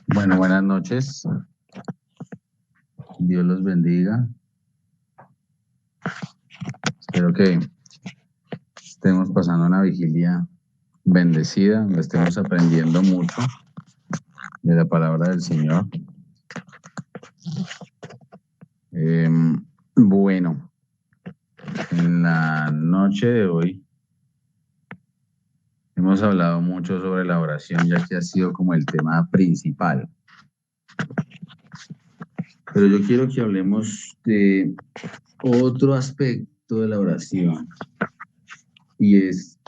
Bueno, buenas noches. Dios los bendiga. Espero que estemos pasando una vigilia bendecida, donde estemos aprendiendo mucho de la palabra del Señor. Bueno, en la noche de hoy hemos hablado mucho sobre la oración, ya que ha sido como el tema principal. Pero yo quiero que hablemos de otro aspecto de la oración, y es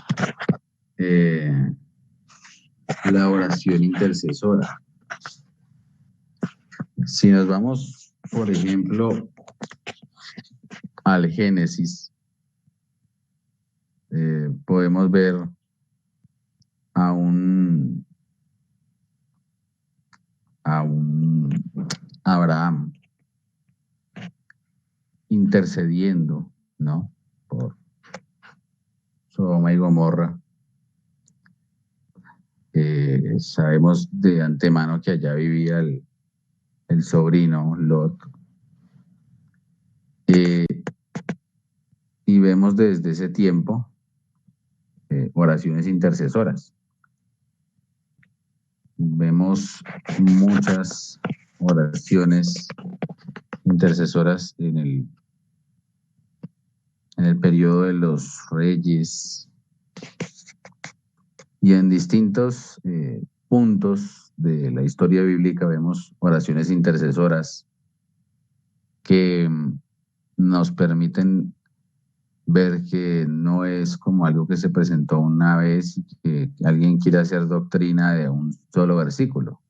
la oración intercesora. Si nos vamos, por ejemplo, al Génesis, podemos ver a un Abraham intercediendo, ¿no? Por Sodoma y Gomorra. Sabemos de antemano que allá vivía el sobrino Lot. Y vemos desde ese tiempo oraciones intercesoras. Vemos muchas oraciones intercesoras en el periodo de los reyes y en distintos puntos de la historia bíblica vemos oraciones intercesoras que nos permiten ver que no es como algo que se presentó una vez y que alguien quiere hacer doctrina de un solo versículo,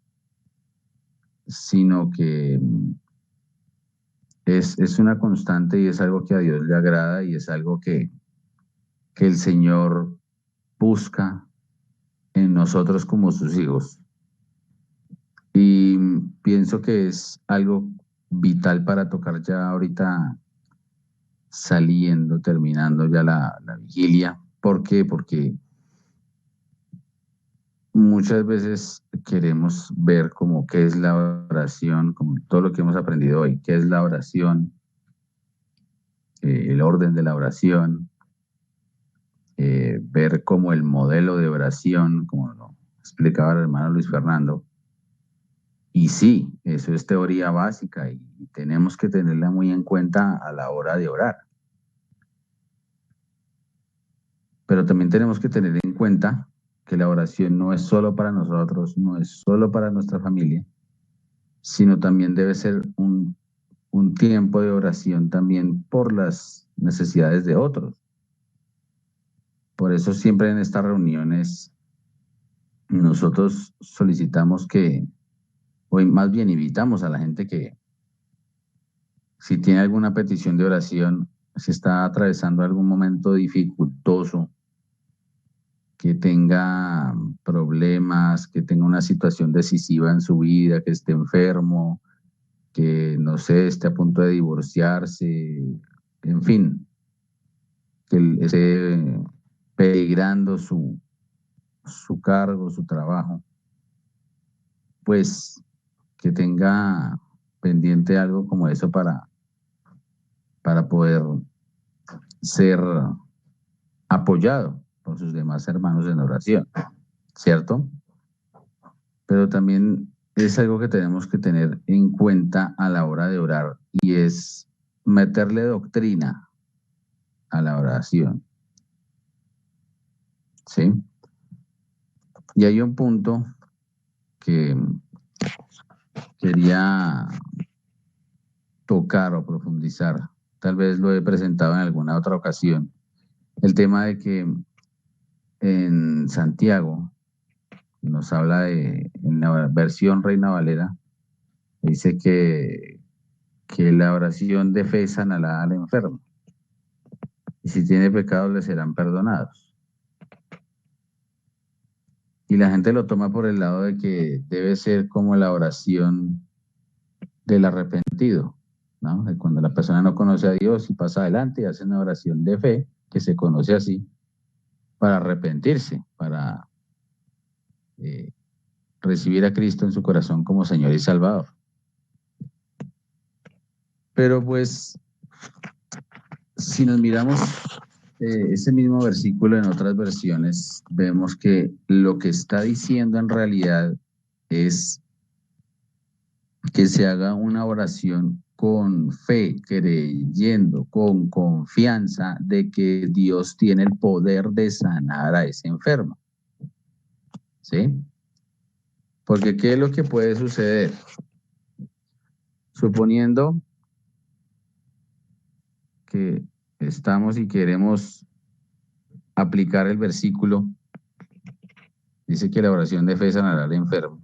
sino que es una constante y es algo que a Dios le agrada y es algo que el Señor busca en nosotros como sus hijos. Y pienso que es algo vital para tocar ya ahorita saliendo, terminando ya la vigilia. ¿Por qué? Porque muchas veces queremos ver como qué es la oración, como todo lo que hemos aprendido hoy, qué es la oración, el orden de la oración, ver como el modelo de oración, como lo explicaba el hermano Luis Fernando. Y sí, eso es teoría básica y tenemos que tenerla muy en cuenta a la hora de orar. Pero también tenemos que tener en cuenta que la oración no es solo para nosotros, no es solo para nuestra familia, sino también debe ser un tiempo de oración también por las necesidades de otros. Por eso siempre en estas reuniones nosotros solicitamos o más bien invitamos a la gente que si tiene alguna petición de oración, si está atravesando algún momento dificultoso, que tenga problemas, que tenga una situación decisiva en su vida, que esté enfermo, que no sé, esté a punto de divorciarse, en fin, que esté peligrando su cargo, su trabajo, pues que tenga pendiente algo como eso para poder ser apoyado por sus demás hermanos en oración, ¿cierto? Pero también es algo que tenemos que tener en cuenta a la hora de orar y es meterle doctrina a la oración, ¿sí? Y hay un punto que quería tocar o profundizar, tal vez lo he presentado en alguna otra ocasión, el tema de que en Santiago nos habla en la versión Reina Valera, dice que la oración de fe sanará al enfermo y si tiene pecados le serán perdonados. Y la gente lo toma por el lado de que debe ser como la oración del arrepentido, ¿no? De cuando la persona no conoce a Dios y pasa adelante y hace una oración de fe, que se conoce así, para arrepentirse, para recibir a Cristo en su corazón como Señor y Salvador. Pero pues, si nos miramos ese mismo versículo en otras versiones, vemos que lo que está diciendo en realidad es que se haga una oración con fe, creyendo, con confianza de que Dios tiene el poder de sanar a ese enfermo. ¿Sí? Porque ¿qué es lo que puede suceder? Suponiendo que estamos y queremos aplicar el versículo, dice que la oración de fe sanará al enfermo.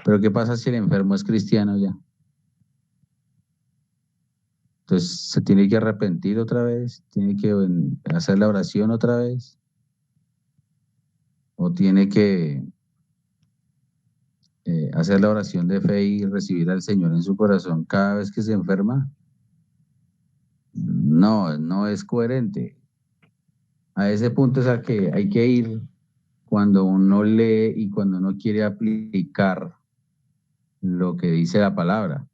Pero ¿qué pasa si el enfermo es cristiano ya? Entonces se tiene que arrepentir otra vez, tiene que hacer la oración otra vez, o tiene que hacer la oración de fe y recibir al Señor en su corazón cada vez que se enferma. No, no es coherente. A ese punto es al que hay que ir cuando uno lee y cuando uno quiere aplicar lo que dice la palabra.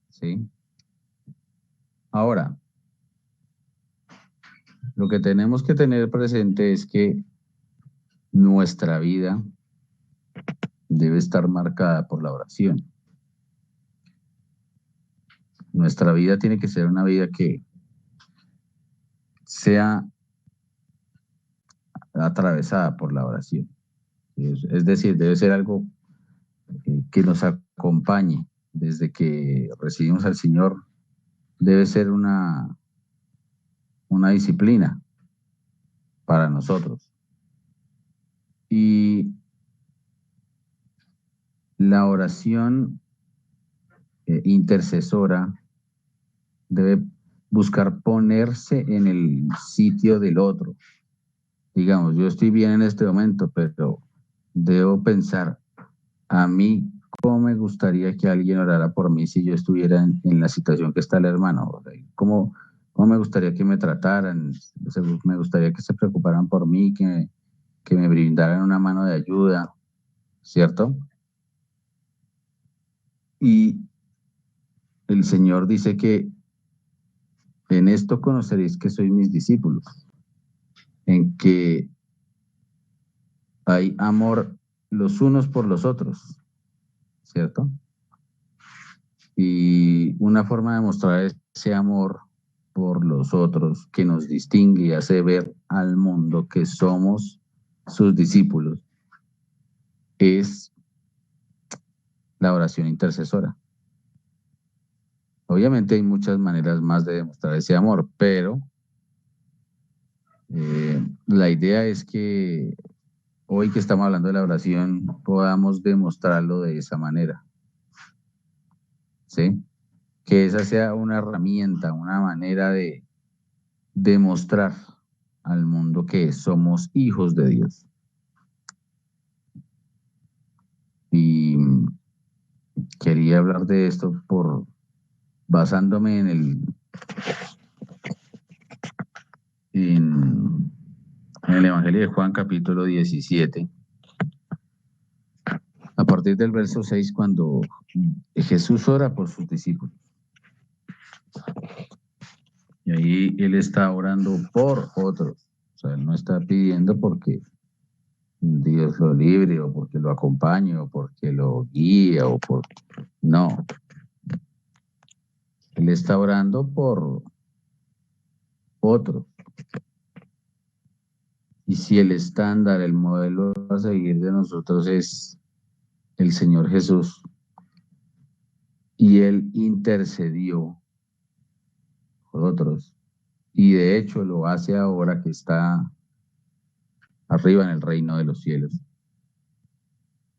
¿Sí? Ahora, lo que tenemos que tener presente es que nuestra vida debe estar marcada por la oración. Nuestra vida tiene que ser una vida que sea atravesada por la oración. Es decir, debe ser algo que nos acompañe desde que recibimos al Señor. Debe ser una disciplina para nosotros. Y la oración intercesora debe buscar ponerse en el sitio del otro. Digamos, yo estoy bien en este momento, pero debo pensar, a mí, ¿cómo me gustaría que alguien orara por mí si yo estuviera en la situación que está el hermano? O sea, ¿cómo me gustaría que me trataran? O sea, me gustaría que se preocuparan por mí, que me brindaran una mano de ayuda, ¿cierto? Y el Señor dice que en esto conoceréis que sois mis discípulos, en que hay amor los unos por los otros, ¿cierto? Y una forma de mostrar ese amor por los otros que nos distingue y hace ver al mundo que somos sus discípulos es la oración intercesora. Obviamente hay muchas maneras más de demostrar ese amor, pero la idea es que hoy que estamos hablando de la oración podamos demostrarlo de esa manera, ¿sí? Que esa sea una herramienta, una manera de demostrar al mundo que somos hijos de Dios. Y quería hablar de esto basándome en el Evangelio de Juan, capítulo 17, a partir del verso 6, cuando Jesús ora por sus discípulos. Y ahí él está orando por otros. O sea, él no está pidiendo porque Dios lo libre o porque lo acompañe o porque lo guíe o por... No. Él está orando por otros. Y si el estándar, el modelo a seguir de nosotros es el Señor Jesús, y Él intercedió por otros, y de hecho lo hace ahora que está arriba en el reino de los cielos.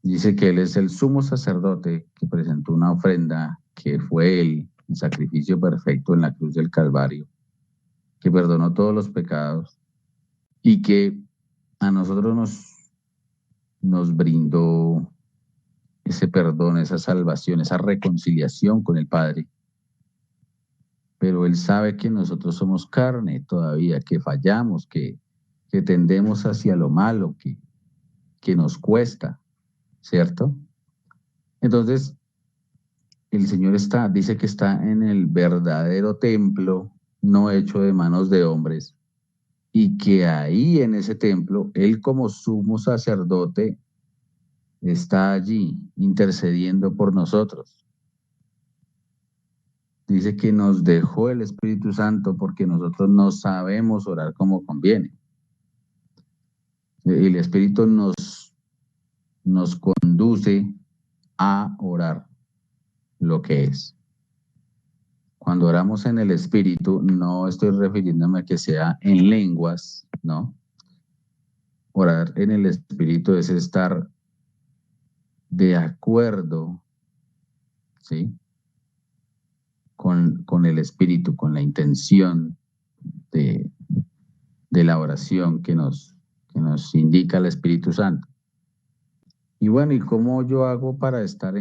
Dice que Él es el sumo sacerdote que presentó una ofrenda que fue el sacrificio perfecto en la cruz del Calvario, que perdonó todos los pecados y que a nosotros nos brindó ese perdón, esa salvación, esa reconciliación con el Padre. Pero Él sabe que nosotros somos carne todavía, que fallamos, que tendemos hacia lo malo, que nos cuesta, ¿cierto? Entonces, el Señor dice que está en el verdadero templo, no hecho de manos de hombres, y que ahí en ese templo, Él como sumo sacerdote está allí intercediendo por nosotros. Dice que nos dejó el Espíritu Santo porque nosotros no sabemos orar como conviene. El Espíritu nos conduce a orar lo que es. Cuando oramos en el Espíritu, no estoy refiriéndome a que sea en lenguas, ¿no? Orar en el Espíritu es estar de acuerdo, ¿sí? Con el Espíritu, con la intención de la oración que nos indica el Espíritu Santo. Y bueno, ¿y cómo yo hago para estar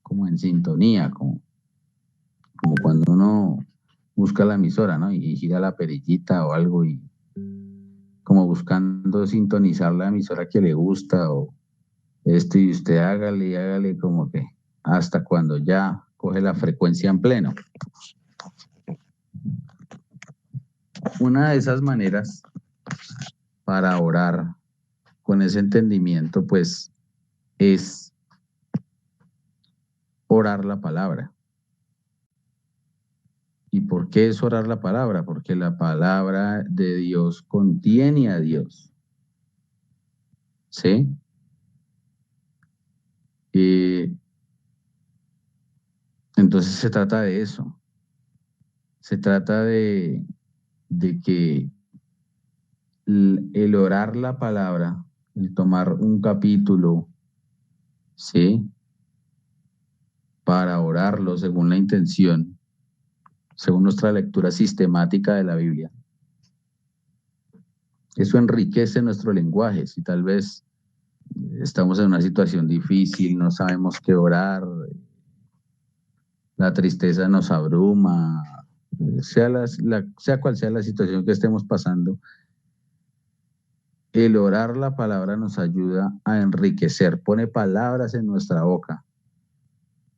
como en sintonía? Como cuando uno busca la emisora, ¿no? Y gira la perillita o algo y como buscando sintonizar la emisora que le gusta o esto y usted hágale y hágale como que hasta cuando ya coge la frecuencia en pleno. Una de esas maneras para orar con ese entendimiento, pues, es orar la palabra. ¿Y por qué es orar la palabra? Porque la palabra de Dios contiene a Dios. ¿Sí? Entonces se trata de eso. Se trata de que el orar la palabra, el tomar un capítulo, ¿sí? Para orarlo según la intención, según nuestra lectura sistemática de la Biblia. Eso enriquece nuestro lenguaje. Si tal vez estamos en una situación difícil, no sabemos qué orar, la tristeza nos abruma, sea cual sea la situación que estemos pasando, el orar la palabra nos ayuda a enriquecer, pone palabras en nuestra boca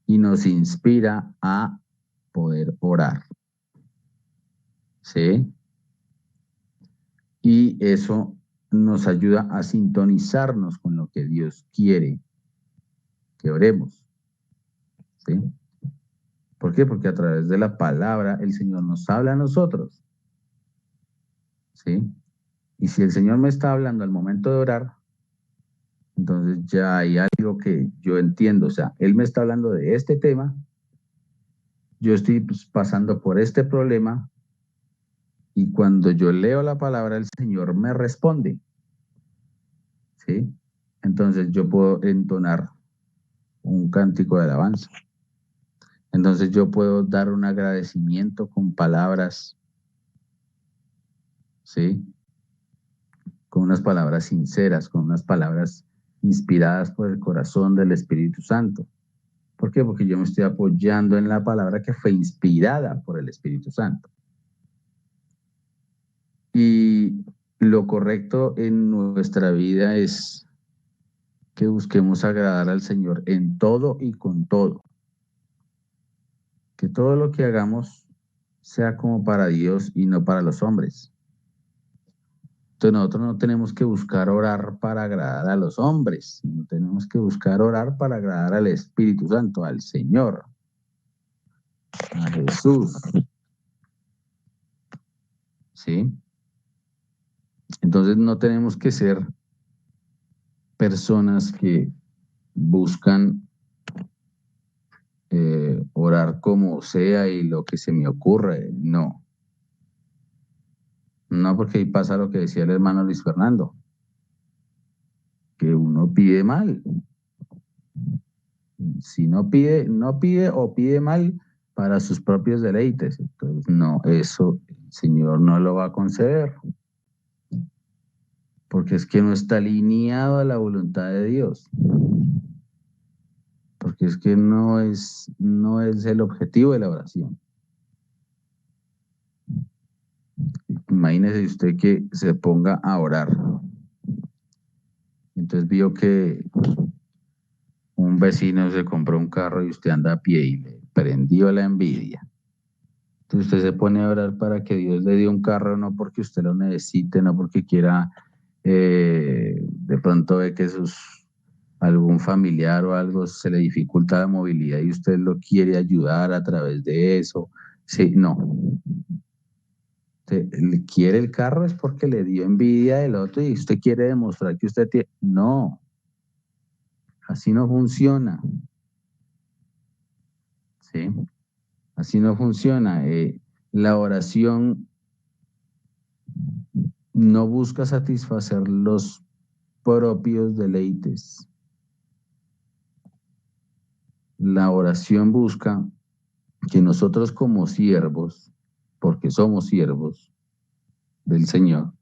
y nos inspira a poder orar. ¿Sí? Y eso nos ayuda a sintonizarnos con lo que Dios quiere que oremos. ¿Sí? ¿Por qué? Porque a través de la palabra el Señor nos habla a nosotros. ¿Sí? Y si el Señor me está hablando al momento de orar, entonces ya hay algo que yo entiendo. O sea, Él me está hablando de este tema, yo estoy pasando por este problema, y cuando yo leo la palabra, el Señor me responde. ¿Sí? Entonces yo puedo entonar un cántico de alabanza. Entonces yo puedo dar un agradecimiento con palabras, ¿sí? Con unas palabras sinceras, con unas palabras inspiradas por el corazón del Espíritu Santo. ¿Por qué? Porque yo me estoy apoyando en la palabra que fue inspirada por el Espíritu Santo. Y lo correcto en nuestra vida es que busquemos agradar al Señor en todo y con todo. Que todo lo que hagamos sea como para Dios y no para los hombres. Entonces nosotros no tenemos que buscar orar para agradar a los hombres, sino tenemos que buscar orar para agradar al Espíritu Santo, al Señor, a Jesús. ¿Sí? Entonces no tenemos que ser personas que buscan orar como sea y lo que se me ocurre. No. No, porque ahí pasa lo que decía el hermano Luis Fernando, que uno pide mal. Si no pide, no pide o pide mal para sus propios deleites. Entonces, no, eso el Señor no lo va a conceder. Porque es que no está alineado a la voluntad de Dios. Porque es que no es el objetivo de la oración. Imagínese usted que se ponga a orar. entonces vio que un vecino se compró un carro y usted anda a pie y le prendió la envidia. Entonces usted se pone a orar para que Dios le dé un carro, no porque usted lo necesite, no porque quiera, de pronto ve que algún familiar o algo se le dificulta la movilidad y usted lo quiere ayudar a través de eso. Sí, no. Usted quiere el carro es porque le dio envidia del otro y usted quiere demostrar que usted tiene. No, así no funciona. ¿Sí? Así no funciona. La oración no busca satisfacer los propios deleites. La oración busca que nosotros como siervos, porque somos siervos del Señor,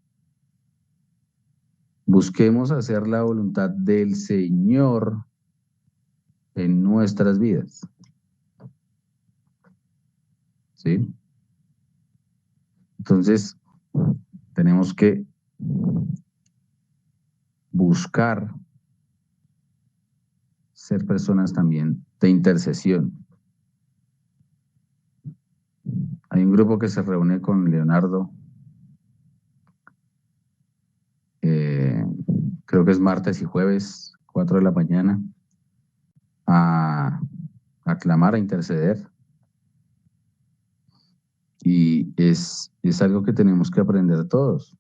busquemos hacer la voluntad del Señor en nuestras vidas. ¿Sí? Entonces, tenemos que buscar ser personas también de intercesión. Hay un grupo que se reúne con Leonardo, creo que es martes y jueves, 4 de la mañana, a clamar, a interceder. Y es algo que tenemos que aprender todos,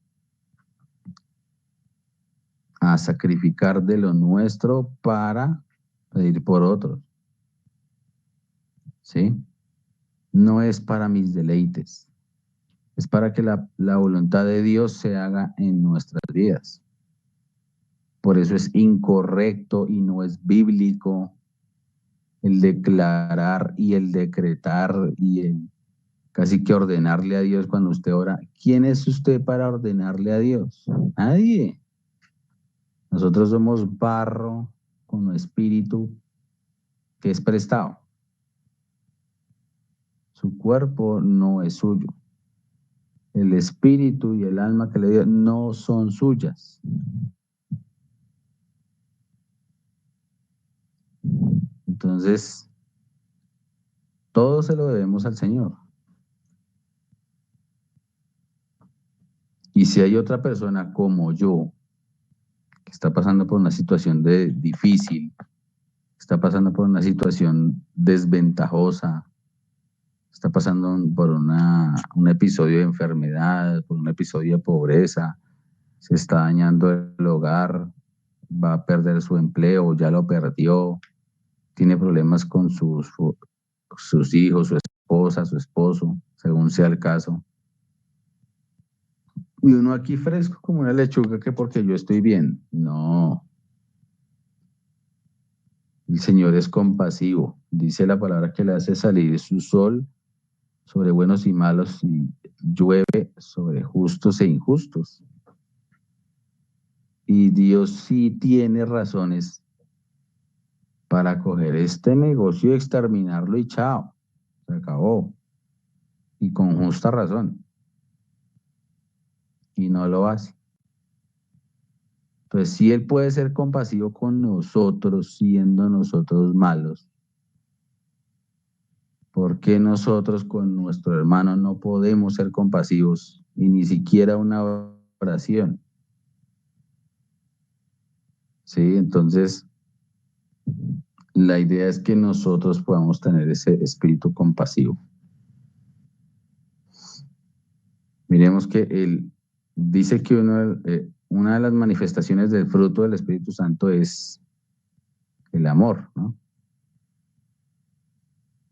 a sacrificar de lo nuestro para pedir por otros. ¿Sí? No es para mis deleites, es para que la voluntad de Dios se haga en nuestras vidas. Por eso es incorrecto y no es bíblico el declarar y el decretar y el casi que ordenarle a Dios cuando usted ora. ¿Quién es usted para ordenarle a Dios? Nadie. Nosotros somos barro con un espíritu que es prestado. Su cuerpo no es suyo. El espíritu y el alma que le dio no son suyas. Entonces, todo se lo debemos al Señor. Y si hay otra persona como yo que está pasando por una situación difícil, está pasando por una situación desventajosa, está pasando por un episodio de enfermedad, por un episodio de pobreza, se está dañando el hogar, va a perder su empleo, ya lo perdió, tiene problemas con sus hijos, su esposa, su esposo, según sea el caso. Y uno aquí fresco como una lechuga que porque yo estoy bien. No, el Señor es compasivo. Dice la palabra que le hace salir su sol sobre buenos y malos y llueve sobre justos e injustos. Y Dios sí tiene razones para coger este negocio y exterminarlo y chao, se acabó. Y con justa razón. Y no lo hace. Entonces, si Él puede ser compasivo con nosotros, siendo nosotros malos, ¿por qué nosotros con nuestro hermano no podemos ser compasivos y ni siquiera una oración? Sí, entonces la idea es que nosotros podamos tener ese espíritu compasivo. Miremos que Él dice que una de las manifestaciones del fruto del Espíritu Santo es el amor, ¿no?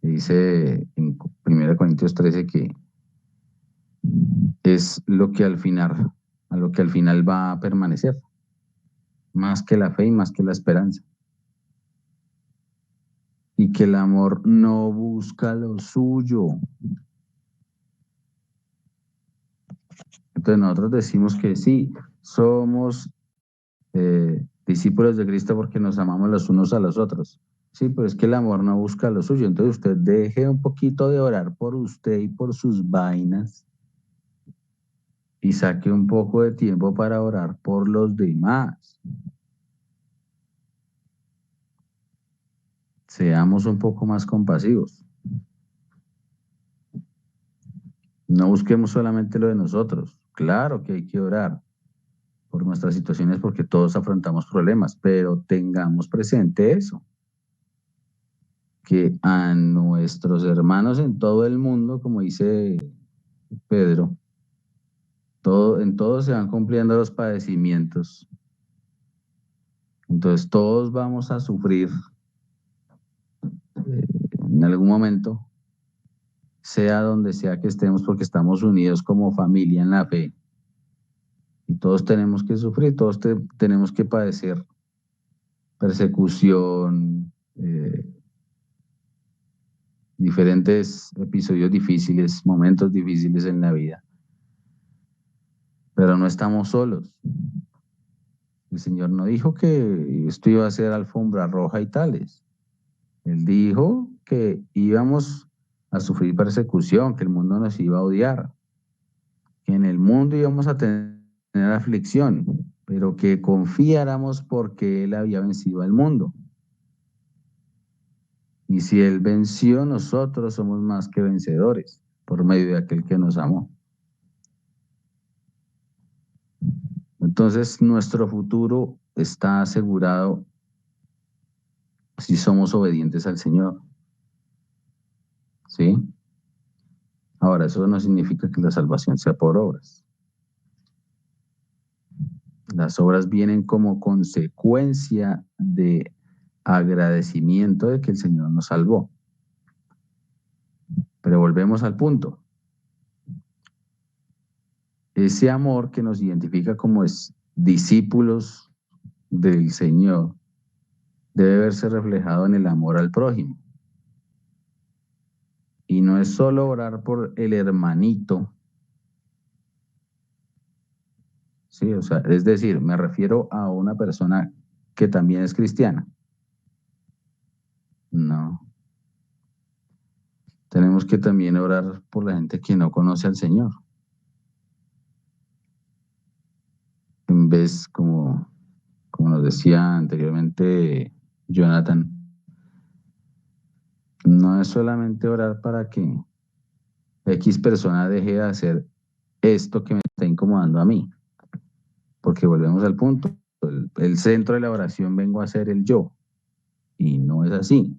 Dice en 1 Corintios 13 que es a lo que al final va a permanecer, más que la fe y más que la esperanza. Y que el amor no busca lo suyo. Entonces nosotros decimos que sí, somos discípulos de Cristo porque nos amamos los unos a los otros. Sí, pero es que el amor no busca lo suyo. Entonces usted deje un poquito de orar por usted y por sus vainas y saque un poco de tiempo para orar por los demás. seamos un poco más compasivos. No busquemos solamente lo de nosotros. Claro que hay que orar por nuestras situaciones porque todos afrontamos problemas, pero tengamos presente eso, que a nuestros hermanos en todo el mundo, como dice Pedro, en todo se van cumpliendo los padecimientos. Entonces todos vamos a sufrir en algún momento, sea donde sea que estemos, porque estamos unidos como familia en la fe. Y todos tenemos que sufrir, todos tenemos que padecer persecución, diferentes episodios difíciles, momentos difíciles en la vida. Pero no estamos solos. El Señor no dijo que esto iba a ser alfombra roja y tales. Él dijo que íbamos a sufrir persecución, que el mundo nos iba a odiar, que en el mundo íbamos a tener aflicción, pero que confiáramos porque Él había vencido al mundo. Y si Él venció, nosotros somos más que vencedores por medio de aquel que nos amó. Entonces, nuestro futuro está asegurado si somos obedientes al Señor. ¿Sí? Ahora, eso no significa que la salvación sea por obras. Las obras vienen como consecuencia de agradecimiento de que el Señor nos salvó. Pero volvemos al punto. Ese amor que nos identifica como discípulos del Señor debe verse reflejado en el amor al prójimo. Y no es solo orar por el hermanito, ¿sí? O sea, es decir, me refiero a una persona que también es cristiana. No. Tenemos que también orar por la gente que no conoce al Señor. En vez, como nos decía anteriormente Jonathan, no es solamente orar para que X persona deje de hacer esto que me está incomodando a mí, porque volvemos al punto, el centro de la oración vengo a ser el yo, y no es así.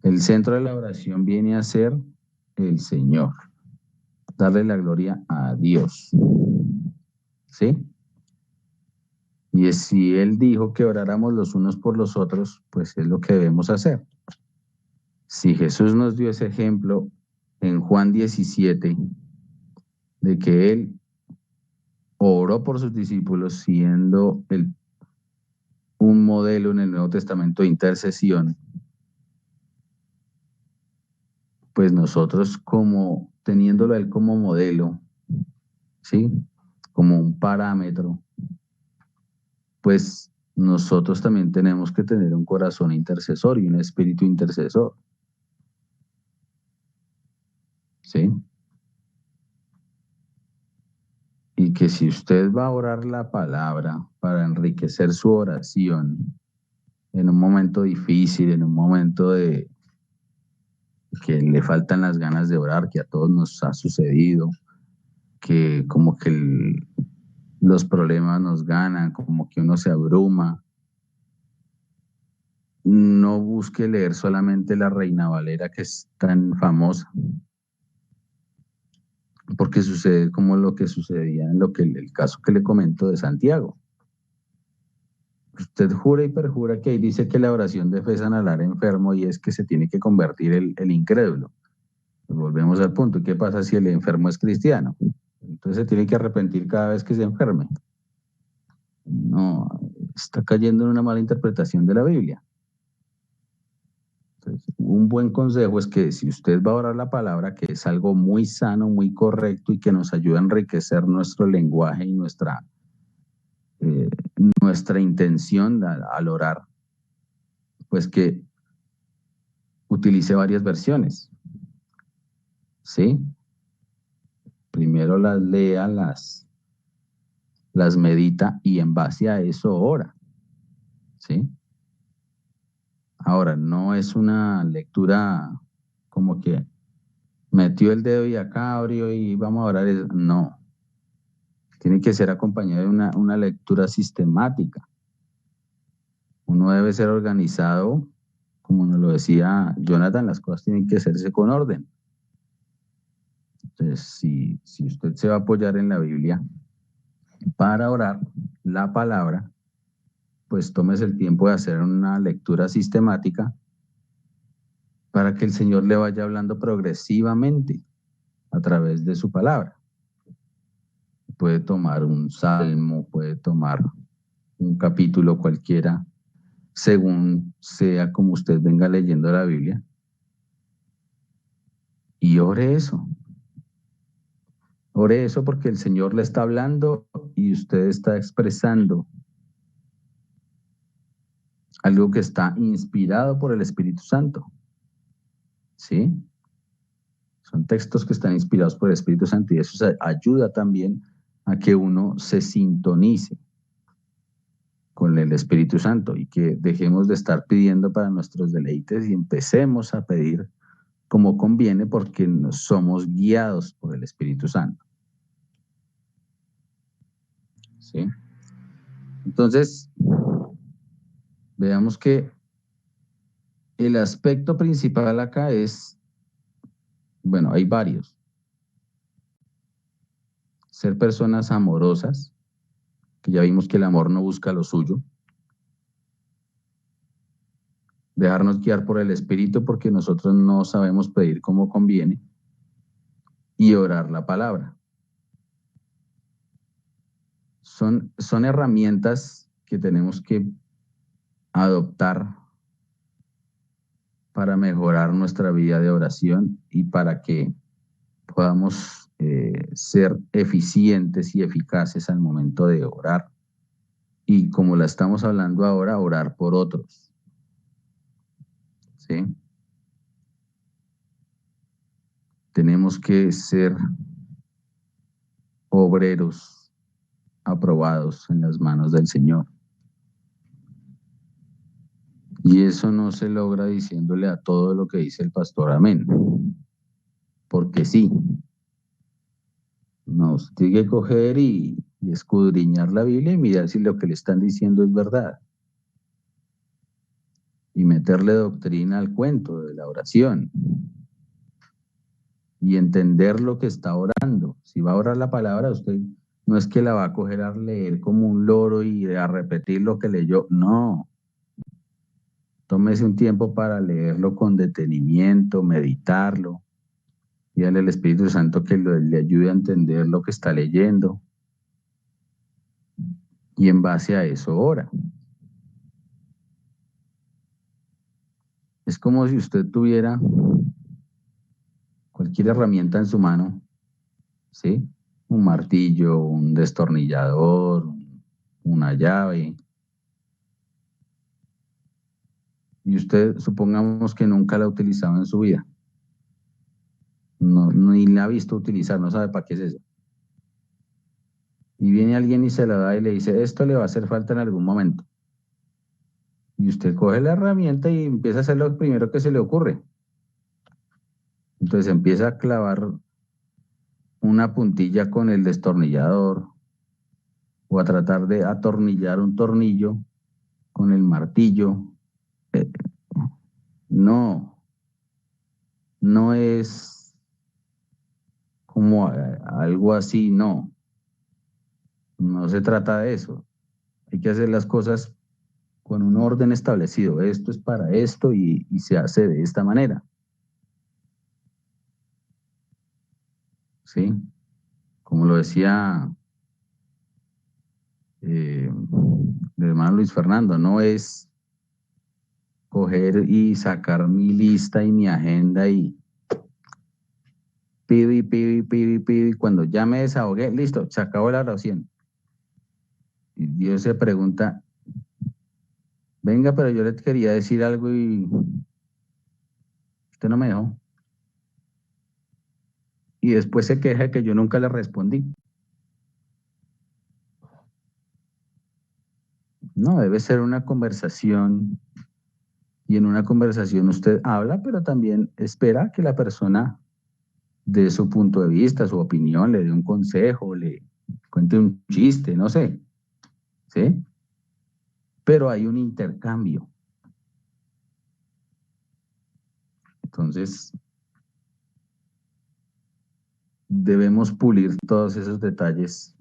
El centro de la oración viene a ser el Señor, darle la gloria a Dios, ¿sí? Y si Él dijo que oráramos los unos por los otros, pues es lo que debemos hacer. Si Jesús nos dio ese ejemplo en Juan 17, de que Él oró por sus discípulos siendo un modelo en el Nuevo Testamento de intercesión, pues nosotros como teniéndolo a Él como modelo, ¿sí? Como un parámetro, pues nosotros también tenemos que tener un corazón intercesor y un espíritu intercesor, ¿sí? Y que si usted va a orar la palabra para enriquecer su oración en un momento difícil, en un momento de que le faltan las ganas de orar, que a todos nos ha sucedido, que como que los problemas nos ganan, como que uno se abruma, no busque leer solamente la Reina Valera que es tan famosa, porque sucede como lo que sucedía en el caso que le comento de Santiago. Usted jura y perjura que ahí dice que la oración de fe sanará al enfermo y es que se tiene que convertir el incrédulo. Pues volvemos al punto, ¿qué pasa si el enfermo es cristiano? Entonces se tiene que arrepentir cada vez que se enferme. No, está cayendo en una mala interpretación de la Biblia. Entonces, un buen consejo es que si usted va a orar la palabra, que es algo muy sano, muy correcto y que nos ayuda a enriquecer nuestro lenguaje y eh, nuestra intención al orar, pues que utilice varias versiones, ¿sí? Primero las lea, las medita y en base a eso ora, ¿sí? Ahora, no es una lectura como que metió el dedo y acá abrió y vamos a orar. No, tiene que ser acompañado de una lectura sistemática. Uno debe ser organizado, como nos lo decía Jonathan, las cosas tienen que hacerse con orden. Entonces, si usted se va a apoyar en la Biblia para orar la palabra, pues tómese el tiempo de hacer una lectura sistemática para que el Señor le vaya hablando progresivamente a través de su palabra. Puede tomar un salmo, puede tomar un capítulo cualquiera, según sea como usted venga leyendo la Biblia, y ore eso. Ore eso porque el Señor le está hablando y usted está expresando algo que está inspirado por el Espíritu Santo. ¿Sí? Son textos que están inspirados por el Espíritu Santo y eso ayuda también a que uno se sintonice con el Espíritu Santo y que dejemos de estar pidiendo para nuestros deleites y empecemos a pedir como conviene porque somos guiados por el Espíritu Santo. ¿Sí? Entonces, veamos que el aspecto principal acá es, bueno, hay varios. Ser personas amorosas, que ya vimos que el amor no busca lo suyo. Dejarnos guiar por el Espíritu porque nosotros no sabemos pedir como conviene. Y orar la palabra. Son herramientas que tenemos que adoptar para mejorar nuestra vida de oración y para que podamos ser eficientes y eficaces al momento de orar. Y como la estamos hablando ahora, orar por otros. ¿Sí? Tenemos que ser obreros aprobados en las manos del Señor. Y eso no se logra diciéndole a todo lo que dice el pastor amén. Porque sí. Nos tiene que coger y escudriñar la Biblia y mirar si lo que le están diciendo es verdad. Y meterle doctrina al cuento de la oración. Y entender lo que está orando. Si va a orar la palabra, usted no es que la va a coger a leer como un loro y a repetir lo que leyó. No. Tómese un tiempo para leerlo con detenimiento, meditarlo. Dígale al Espíritu Santo que le ayude a entender lo que está leyendo. Y en base a eso ora. Es como si usted tuviera cualquier herramienta en su mano, ¿sí? Un martillo, un destornillador, una llave. Y usted, supongamos que nunca la ha utilizado en su vida. No, ni la ha visto utilizar, no sabe para qué es eso. Y viene alguien y se la da y le dice, esto le va a hacer falta en algún momento. Y usted coge la herramienta y empieza a hacer lo primero que se le ocurre. Entonces empieza a clavar una puntilla con el destornillador o a tratar de atornillar un tornillo con el martillo. No, no es como algo así, no. No se trata de eso. Hay que hacer las cosas con un orden establecido. Esto es para esto y se hace de esta manera. ¿Sí? Como lo decía el hermano Luis Fernando, no es coger y sacar mi lista y mi agenda y pido y pido y pido y pido y cuando ya me desahogué, listo, se acabó la oración. Y Dios se pregunta, venga, pero yo le quería decir algo y usted no me dejó. Y después se queja de que yo nunca le respondí. No, debe ser una conversación Y en una conversación usted habla, pero también espera que la persona dé su punto de vista, su opinión, le dé un consejo, le cuente un chiste, no sé, ¿sí? Pero hay un intercambio. Entonces, debemos pulir todos esos detalles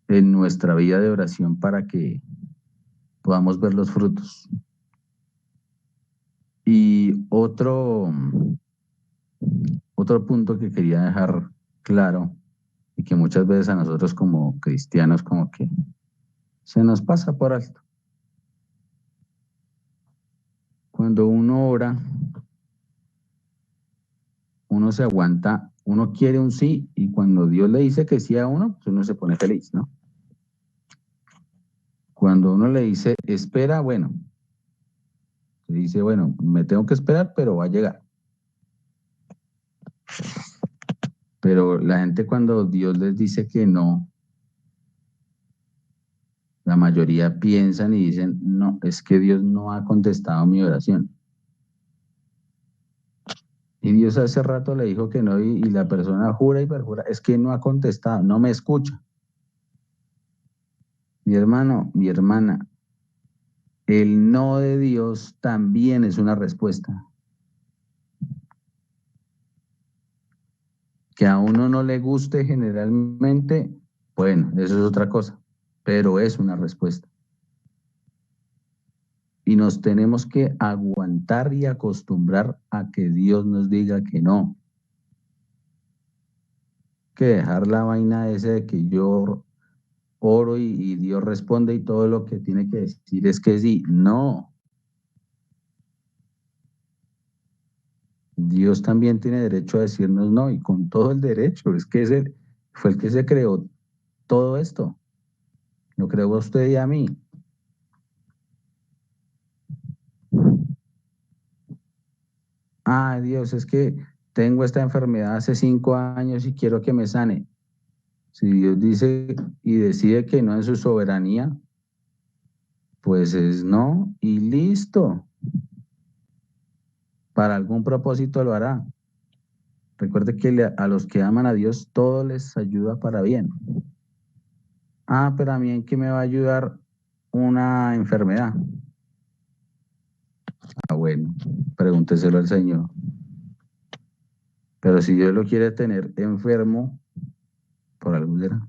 en nuestra vida de oración para que podamos ver los frutos. Y otro punto que quería dejar claro y que muchas veces a nosotros como cristianos como que se nos pasa por alto. Cuando uno ora, uno se aguanta, uno quiere un sí y cuando Dios le dice que sí a uno, pues uno se pone feliz, ¿no? Cuando uno le dice espera, bueno, se dice, bueno, me tengo que esperar, pero va a llegar. Pero la gente cuando Dios les dice que no, la mayoría piensan y dicen, no, es que Dios no ha contestado mi oración. Y Dios hace rato le dijo que no y la persona jura y perjura, es que no ha contestado, no me escucha. Mi hermano, mi hermana, el no de Dios también es una respuesta. Que a uno no le guste generalmente, bueno, eso es otra cosa, pero es una respuesta. Y nos tenemos que aguantar y acostumbrar a que Dios nos diga que no. Que dejar la vaina ese de que yo oro y Dios responde y todo lo que tiene que decir es que sí. No, Dios también tiene derecho a decirnos no y con todo el derecho. Es que ese fue el que se creó todo esto. Lo creó a usted y a mí. Ah, Dios, es que tengo esta enfermedad hace 5 años y quiero que me sane. Si Dios dice y decide que no en su soberanía, pues es no y listo. Para algún propósito lo hará. Recuerde que a los que aman a Dios todo les ayuda para bien. Ah, pero a mí en qué me va a ayudar una enfermedad. Ah, bueno, pregúnteselo al Señor. Pero si Dios lo quiere tener enfermo, por algo será.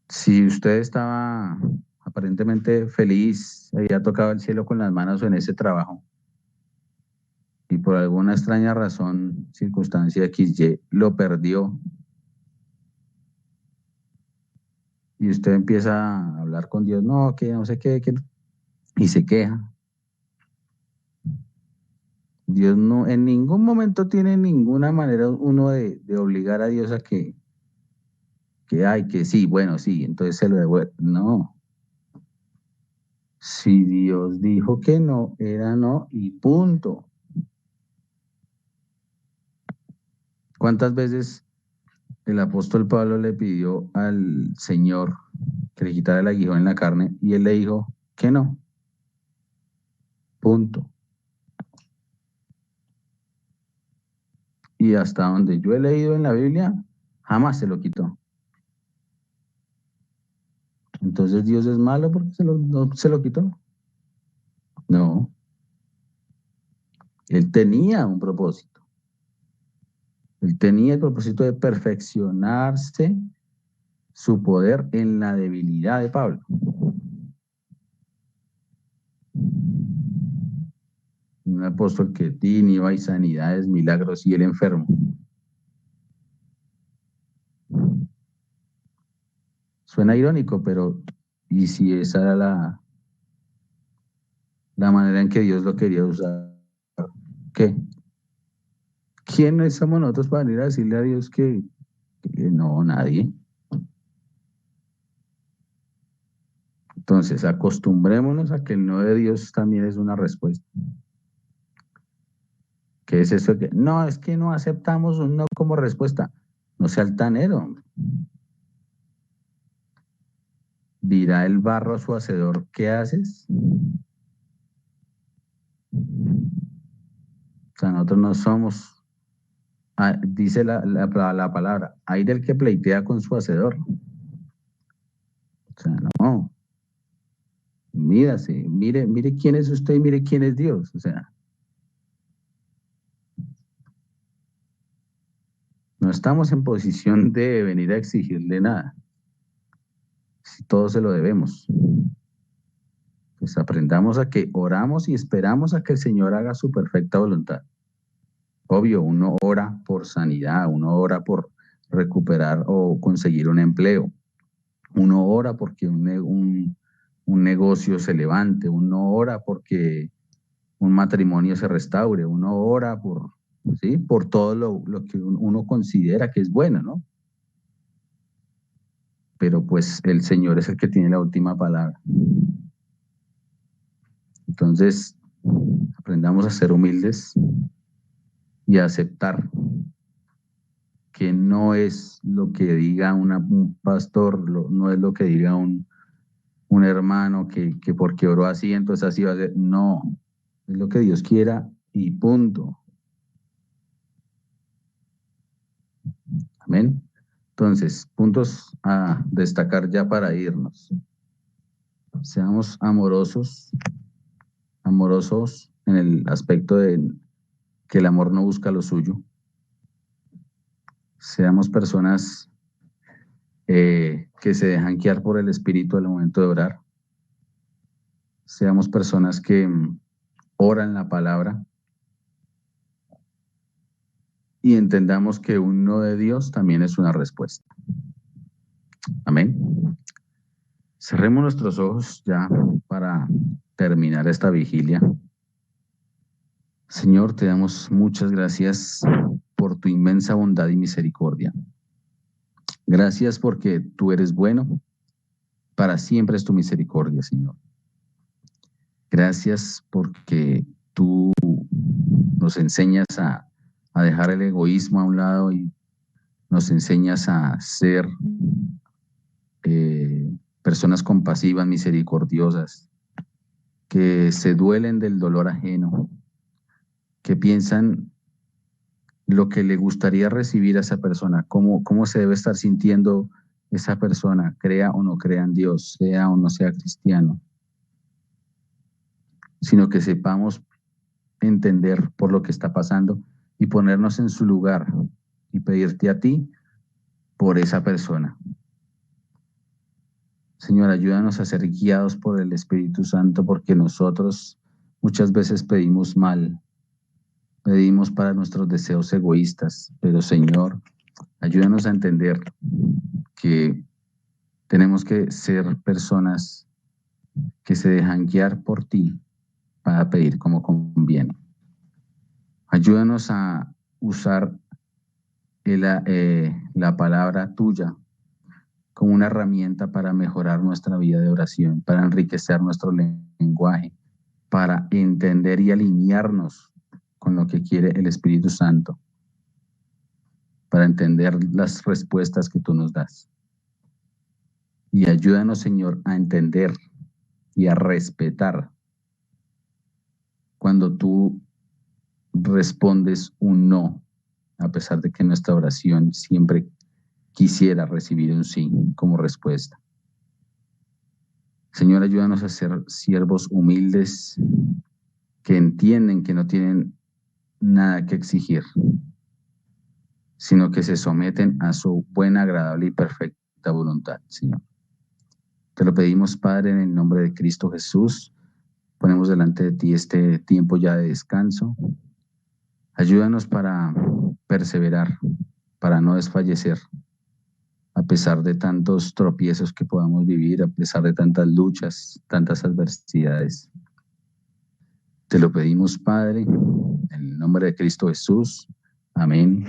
Si usted estaba aparentemente feliz, había tocado el cielo con las manos en ese trabajo y por alguna extraña razón, circunstancia XY, lo perdió y usted empieza a hablar con Dios, no, que no sé qué, y se queja. Dios no, en ningún momento tiene ninguna manera uno de obligar a Dios a que, ay, que sí, bueno, sí, entonces se lo devuelve. No, si Dios dijo que no, era no y punto. ¿Cuántas veces el apóstol Pablo le pidió al Señor que le quitara el aguijón en la carne y él le dijo que no? Punto. Y hasta donde yo he leído en la Biblia, jamás se lo quitó. Entonces Dios es malo porque no se lo quitó. No, él tenía un propósito. Él tenía el propósito de perfeccionarse su poder en la debilidad de Pablo. Un apóstol que tiene iba y sanidades, milagros y el enfermo. Suena irónico, pero ¿y si esa era la manera en que Dios lo quería usar? ¿Qué? ¿Quiénes somos nosotros para venir a decirle a Dios que no, nadie? Entonces, acostumbrémonos a que el no de Dios también es una respuesta. ¿Qué es eso? No, es que no aceptamos un no como respuesta. No sea altanero. ¿Dirá el barro a su hacedor, qué haces? O sea, nosotros no somos, dice la palabra, hay del que pleitea con su hacedor. O sea, no, mírase, mire quién es usted y mire quién es Dios. O sea, no estamos en posición de venir a exigirle nada, si todo se lo debemos. Pues aprendamos a que oramos y esperamos a que el Señor haga su perfecta voluntad. Obvio, uno ora por sanidad, uno ora por recuperar o conseguir un empleo, uno ora porque un negocio se levante, uno ora porque un matrimonio se restaure, uno ora por, ¿sí? Por todo lo que uno considera que es bueno, ¿no? Pero pues el Señor es el que tiene la última palabra. Entonces, aprendamos a ser humildes y a aceptar que no es lo que diga un pastor, no es lo que diga un hermano que porque oró así, entonces así va a ser. No, es lo que Dios quiera y punto. Amén. Entonces, puntos a destacar ya para irnos. Seamos amorosos, amorosos en el aspecto de que el amor no busca lo suyo. Seamos personas que se dejan guiar por el Espíritu al momento de orar. Seamos personas que oran la palabra y entendamos que un no de Dios también es una respuesta. Amén. Cerremos nuestros ojos ya para terminar esta vigilia. Señor, te damos muchas gracias por tu inmensa bondad y misericordia. Gracias porque tú eres bueno, para siempre es tu misericordia, Señor. Gracias porque tú nos enseñas a dejar el egoísmo a un lado y nos enseñas a ser personas compasivas, misericordiosas, que se duelen del dolor ajeno, que piensan lo que le gustaría recibir a esa persona, cómo se debe estar sintiendo esa persona, crea o no crea en Dios, sea o no sea cristiano, sino que sepamos entender por lo que está pasando y ponernos en su lugar y pedirte a ti por esa persona. Señor, ayúdanos a ser guiados por el Espíritu Santo porque nosotros muchas veces pedimos mal, pedimos para nuestros deseos egoístas, pero Señor, ayúdanos a entender que tenemos que ser personas que se dejan guiar por ti para pedir como conviene. Ayúdanos a usar la palabra tuya como una herramienta para mejorar nuestra vida de oración, para enriquecer nuestro lenguaje, para entender y alinearnos con lo que quiere el Espíritu Santo, para entender las respuestas que tú nos das. Y ayúdanos, Señor, a entender y a respetar cuando tú respondes un no, a pesar de que nuestra oración siempre quisiera recibir un sí como respuesta. Señor, ayúdanos a ser siervos humildes que entienden que no tienen nada que exigir, sino que se someten a su buena, agradable y perfecta voluntad, Señor. Te lo pedimos, Padre, en el nombre de Cristo Jesús. Ponemos delante de ti este tiempo ya de descanso. Ayúdanos para perseverar, para no desfallecer, a pesar de tantos tropiezos que podamos vivir, a pesar de tantas luchas, tantas adversidades. Te lo pedimos, Padre, en el nombre de Cristo Jesús. Amén.